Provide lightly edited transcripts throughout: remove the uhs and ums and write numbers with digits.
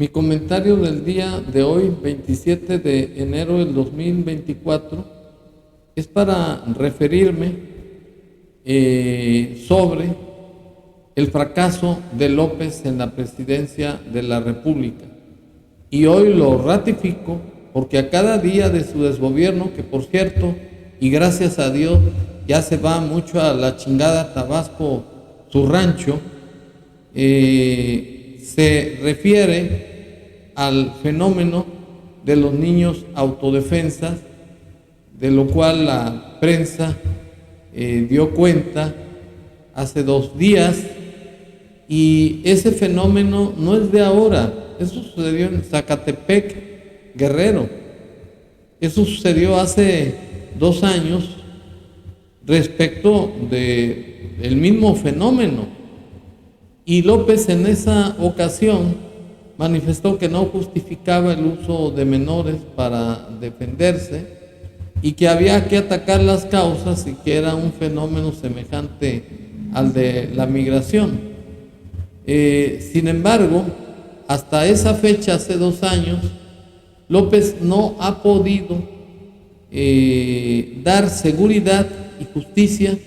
Mi comentario del día de hoy, 27 de enero del 2024, es para referirme sobre el fracaso de López en la presidencia de la República. Y hoy lo ratifico porque a cada día de su desgobierno, que por cierto, y gracias a Dios, ya se va mucho a la chingada Tabasco, su rancho, se refiere al fenómeno de los niños autodefensas, de lo cual la prensa dio cuenta hace 2 días, y ese fenómeno no es de ahora. Eso sucedió en Zacatepec, Guerrero. Eso sucedió hace 2 años respecto del mismo fenómeno. Y López en esa ocasión manifestó que no justificaba el uso de menores para defenderse y que había que atacar las causas y que era un fenómeno semejante al de la migración. Sin embargo, hasta esa fecha, hace 2 años, López no ha podido dar seguridad y justicia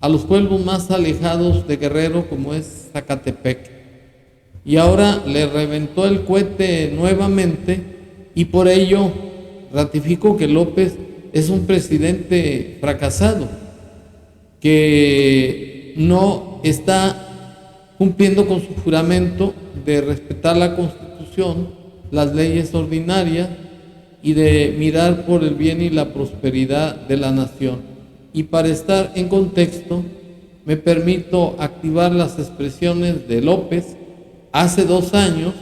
a los pueblos más alejados de Guerrero, como es Zacatepec. Y ahora le reventó el cohete nuevamente, y por ello ratifico que López es un presidente fracasado, que no está cumpliendo con su juramento de respetar la Constitución, las leyes ordinarias y de mirar por el bien y la prosperidad de la nación. Y para estar en contexto, me permito activar las expresiones de López hace 2 años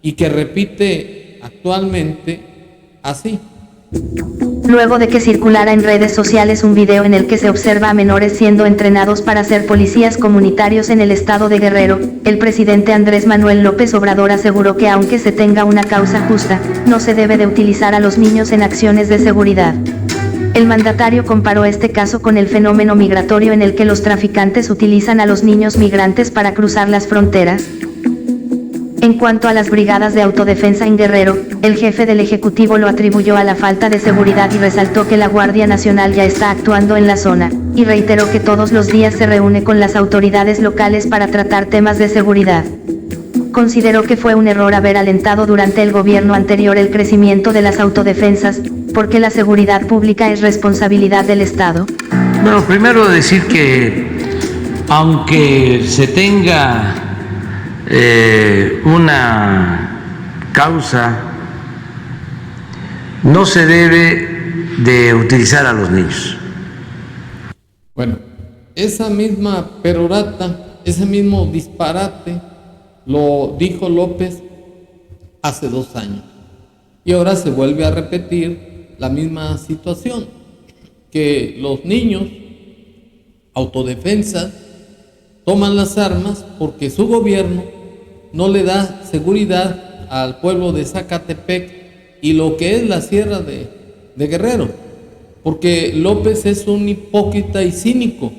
y que repite actualmente así. Luego de que circulara en redes sociales un video en el que se observa a menores siendo entrenados para ser policías comunitarios en el estado de Guerrero, el presidente Andrés Manuel López Obrador aseguró que aunque se tenga una causa justa, no se debe de utilizar a los niños en acciones de seguridad. El mandatario comparó este caso con el fenómeno migratorio en el que los traficantes utilizan a los niños migrantes para cruzar las fronteras. En cuanto a las brigadas de autodefensa en Guerrero, el jefe del Ejecutivo lo atribuyó a la falta de seguridad y resaltó que la Guardia Nacional ya está actuando en la zona, y reiteró que todos los días se reúne con las autoridades locales para tratar temas de seguridad. Consideró que fue un error haber alentado durante el gobierno anterior el crecimiento de las autodefensas, porque la seguridad pública es responsabilidad del Estado. Bueno, primero decir que aunque se tenga una causa, no se debe de utilizar a los niños. Bueno, esa misma perorata, ese mismo disparate, lo dijo López hace 2 años. Y ahora se vuelve a repetir la misma situación, que los niños autodefensas toman las armas porque su gobierno no le da seguridad al pueblo de Zacatepec y lo que es la sierra de Guerrero, porque López es un hipócrita y cínico.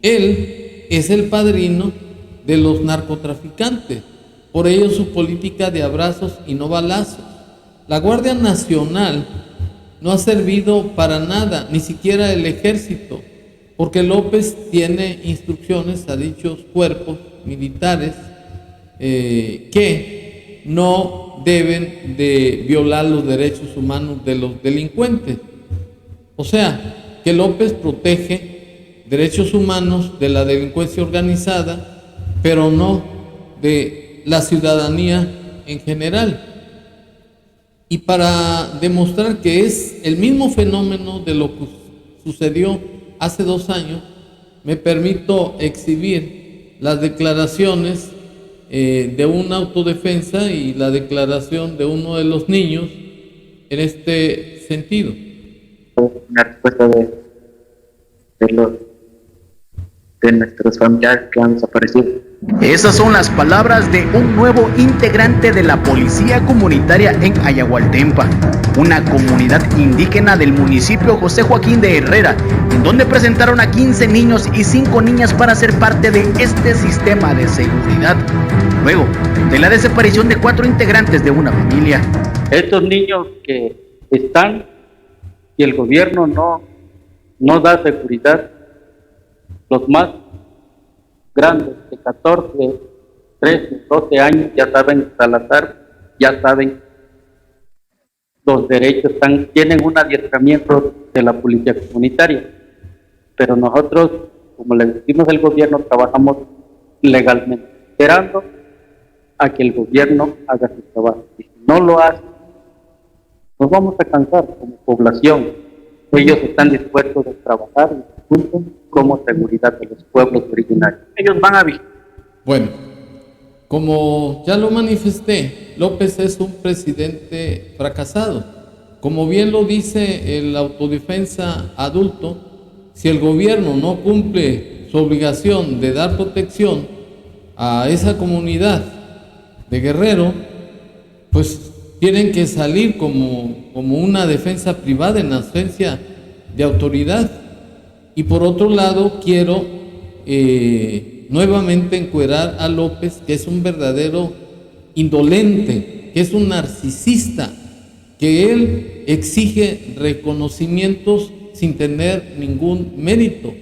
Él es el padrino de los narcotraficantes, por ello su política de abrazos y no balazos. La Guardia Nacional no ha servido para nada, ni siquiera el ejército, porque López tiene instrucciones a dichos cuerpos militares que no deben de violar los derechos humanos de los delincuentes. O sea, que López protege derechos humanos de la delincuencia organizada, pero no de la ciudadanía en general. Y para demostrar que es el mismo fenómeno de lo que sucedió hace 2 años, me permito exhibir las declaraciones de una autodefensa y la declaración de uno de los niños en este sentido. Una respuesta de nuestros familiares que han desaparecido. Esas son las palabras de un nuevo integrante de la Policía Comunitaria en Ayahualtempa, una comunidad indígena del municipio José Joaquín de Herrera, en donde presentaron a 15 niños y 5 niñas para ser parte de este sistema de seguridad, luego de la desaparición de 4 integrantes de una familia. Estos niños que están y el gobierno no da seguridad, los más grandes de 14, 13, 12 años ya saben Salazar, ya saben los derechos, tienen un adiestramiento de la policía comunitaria, pero nosotros, como le decimos al gobierno, trabajamos legalmente, esperando a que el gobierno haga su trabajo. Y si no lo hace, nos vamos a cansar como población. Ellos están dispuestos a trabajar y cumplen como seguridad de los pueblos originarios. Ellos van a vigilar. Bueno, como ya lo manifesté, López es un presidente fracasado. Como bien lo dice el autodefensa adulto, si el gobierno no cumple su obligación de dar protección a esa comunidad de Guerrero, pues tienen que salir como una defensa privada en ausencia de autoridad. Y por otro lado, quiero nuevamente encuerar a López, que es un verdadero indolente, que es un narcisista, que él exige reconocimientos sin tener ningún mérito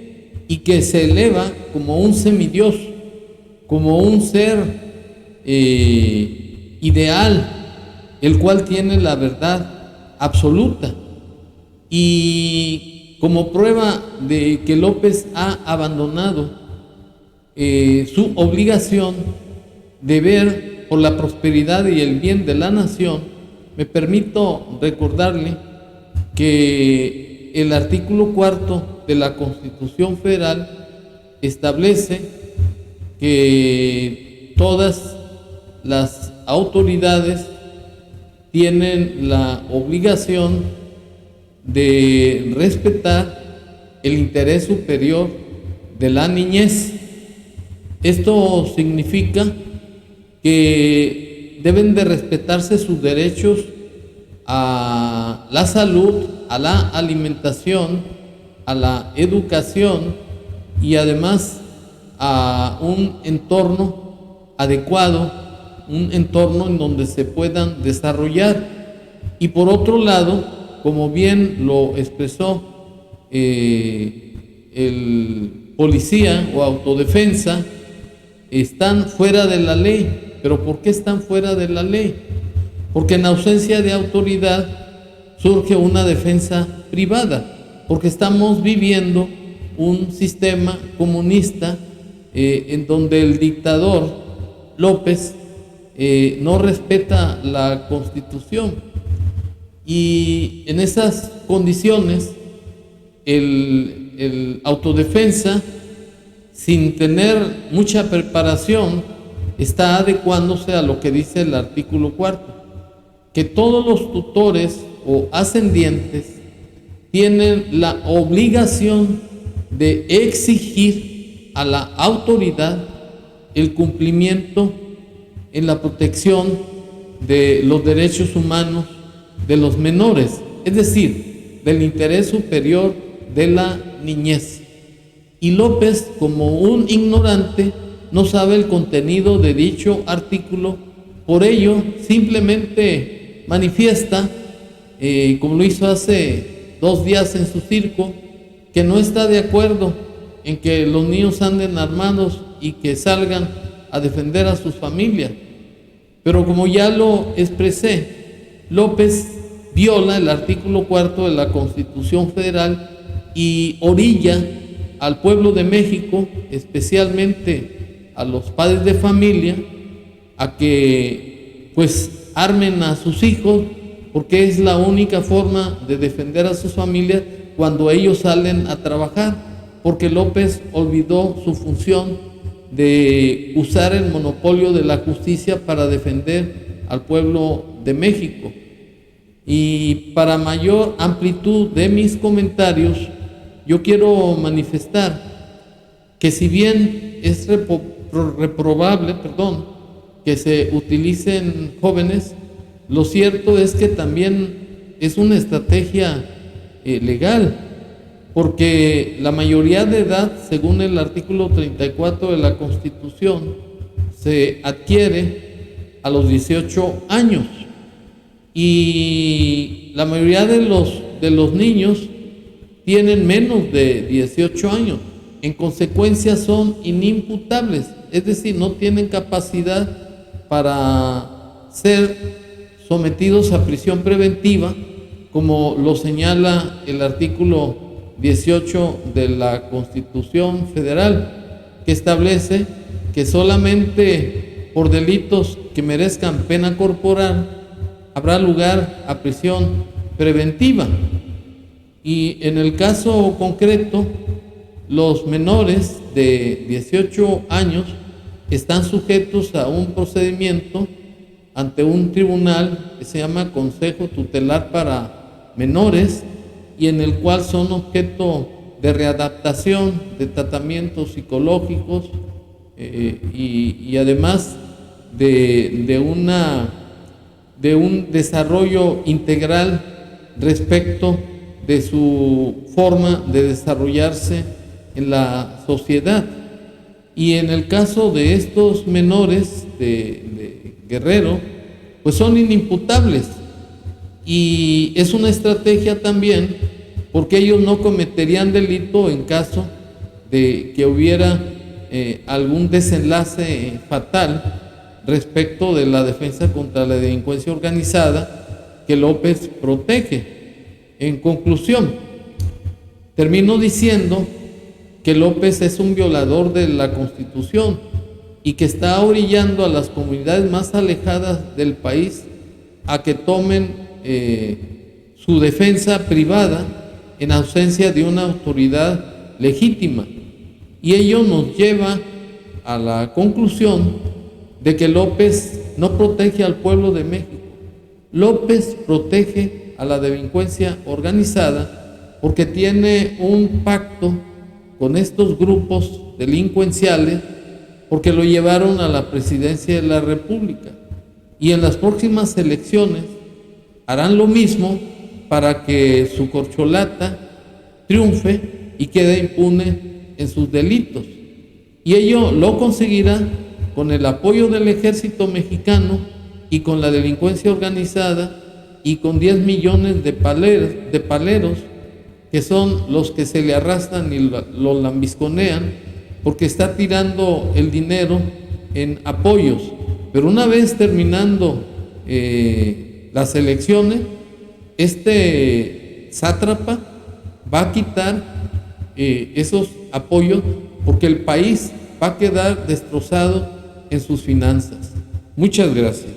y que se eleva como un semidios, como un ser ideal, el cual tiene la verdad absoluta. Y como prueba de que López ha abandonado su obligación de ver por la prosperidad y el bien de la nación, me permito recordarle que el artículo 4 de la Constitución Federal establece que todas las autoridades tienen la obligación de respetar el interés superior de la niñez. Esto significa que deben de respetarse sus derechos a la salud, a la alimentación, a la educación y además a un entorno adecuado, un entorno en donde se puedan desarrollar. Y por otro lado, como bien lo expresó el policía o autodefensa, están fuera de la ley. ¿Pero por qué están fuera de la ley? Porque en ausencia de autoridad surge una defensa privada, porque estamos viviendo un sistema comunista en donde el dictador López no respeta la Constitución. Y en esas condiciones, el autodefensa, sin tener mucha preparación, está adecuándose a lo que dice el artículo 4, que todos los tutores o ascendientes tienen la obligación de exigir a la autoridad el cumplimiento en la protección de los derechos humanos de los menores, es decir, del interés superior de la niñez. Y López, como un ignorante, no sabe el contenido de dicho artículo, por ello simplemente manifiesta, como lo hizo hace 2 días en su circo, que no está de acuerdo en que los niños anden armados y que salgan a defender a sus familias. Pero como ya lo expresé, López viola el artículo 4 de la Constitución Federal y orilla al pueblo de México, especialmente a los padres de familia, a que pues armen a sus hijos, porque es la única forma de defender a sus familias cuando ellos salen a trabajar, porque López olvidó su función de usar el monopolio de la justicia para defender al pueblo de México. Y para mayor amplitud de mis comentarios, yo quiero manifestar que si bien es reprobable, que se utilicen jóvenes. Lo cierto es que también es una estrategia legal, porque la mayoría de edad, según el artículo 34 de la Constitución, se adquiere a los 18 años y la mayoría de los niños tienen menos de 18 años. En consecuencia son inimputables, es decir, no tienen capacidad para ser sometidos a prisión preventiva, como lo señala el artículo 18 de la Constitución Federal, que establece que solamente por delitos que merezcan pena corporal habrá lugar a prisión preventiva. Y en el caso concreto, los menores de 18 años están sujetos a un procedimiento ante un tribunal que se llama Consejo Tutelar para Menores, y en el cual son objeto de readaptación, de tratamientos psicológicos y además de un desarrollo integral respecto de su forma de desarrollarse en la sociedad. Y en el caso de estos menores de Guerrero, pues son inimputables, y es una estrategia también porque ellos no cometerían delito en caso de que hubiera algún desenlace fatal respecto de la defensa contra la delincuencia organizada que López protege. En conclusión, termino diciendo que López es un violador de la Constitución y que está orillando a las comunidades más alejadas del país a que tomen su defensa privada en ausencia de una autoridad legítima. Y ello nos lleva a la conclusión de que López no protege al pueblo de México. López protege a la delincuencia organizada porque tiene un pacto con estos grupos delincuenciales, porque lo llevaron a la presidencia de la República, y en las próximas elecciones harán lo mismo para que su corcholata triunfe y quede impune en sus delitos. Y ello lo conseguirá con el apoyo del ejército mexicano y con la delincuencia organizada y con 10 millones de paleros, que son los que se le arrastran y lo lambisconean, porque está tirando el dinero en apoyos. Pero una vez terminando las elecciones, este sátrapa va a quitar esos apoyos, porque el país va a quedar destrozado en sus finanzas. Muchas gracias.